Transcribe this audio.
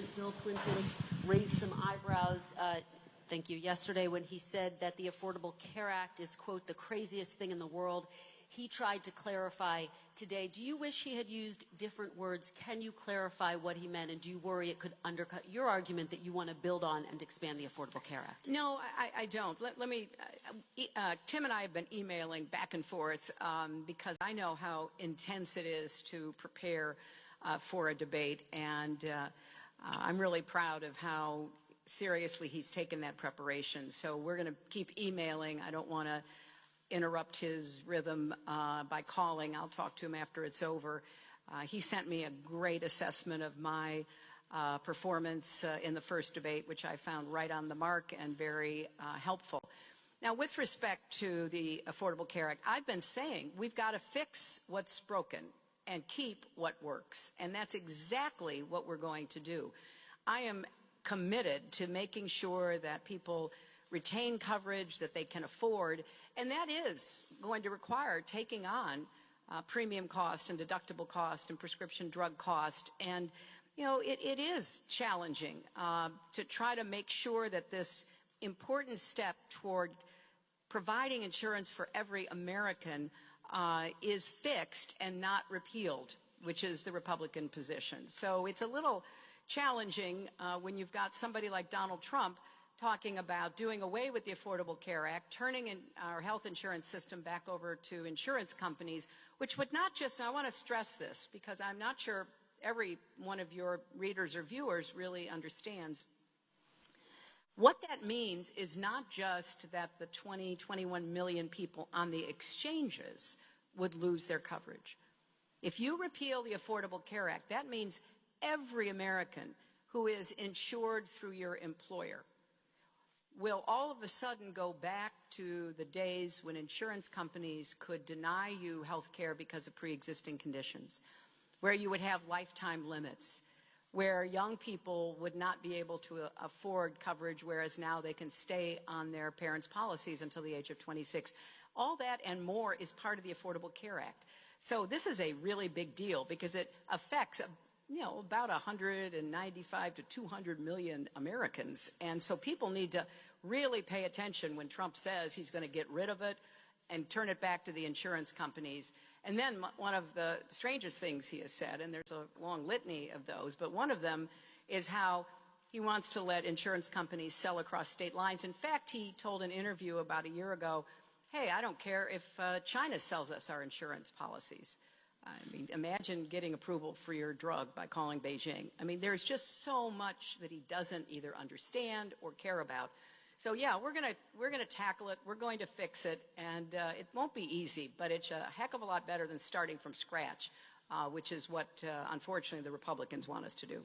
President Bill Clinton raised some eyebrows, thank you, yesterday when he said that the Affordable Care Act is, quote, the craziest thing in the world. He tried to clarify today. Do you wish he had used different words? Can you clarify what he meant? And do you worry it could undercut your argument that you want to build on and expand the Affordable Care Act? No, I don't. Let me, Tim and I have been emailing back and forth because I know how intense it is to prepare for a debate. And I'm really proud of how seriously he's taken that preparation. So we're going to keep emailing. I don't want to interrupt his rhythm by calling. I'll talk to him after it's over. He sent me a great assessment of my performance in the first debate, which I found right on the mark and very helpful. Now, with respect to the Affordable Care Act, I've been saying we've got to fix what's broken and keep what works. And that's exactly what we're going to do. I am committed to making sure that people retain coverage that they can afford, and that is going to require taking on premium cost and deductible cost and prescription drug cost. And, you know, it is challenging to try to make sure that this important step toward providing insurance for every American is fixed and not repealed, which is the Republican position. So it's a little challenging when you've got somebody like Donald Trump talking about doing away with the Affordable Care Act, turning our health insurance system back over to insurance companies, which would not just, and I want to stress this because I'm not sure every one of your readers or viewers really understands. What that means is not just that the 21 million people on the exchanges would lose their coverage. If you repeal the Affordable Care Act, that means every American who is insured through your employer will all of a sudden go back to the days when insurance companies could deny you health care because of pre-existing conditions, where you would have lifetime limits, where young people would not be able to afford coverage, whereas now they can stay on their parents' policies until the age of 26. All that and more is part of the Affordable Care Act. So this is a really big deal because it affects about 195 to 200 million Americans. And so people need to really pay attention when Trump says he's going to get rid of it and turn it back to the insurance companies. And then one of the strangest things he has said, and there's a long litany of those, but one of them is how he wants to let insurance companies sell across state lines. In fact, he told an interview about a year ago, hey, I don't care if China sells us our insurance policies. I mean, imagine getting approval for your drug by calling Beijing. I mean, there's just so much that he doesn't either understand or care about. So yeah, we're gonna tackle it. We're going to fix it, and it won't be easy, but it's a heck of a lot better than starting from scratch, which is what unfortunately the Republicans want us to do.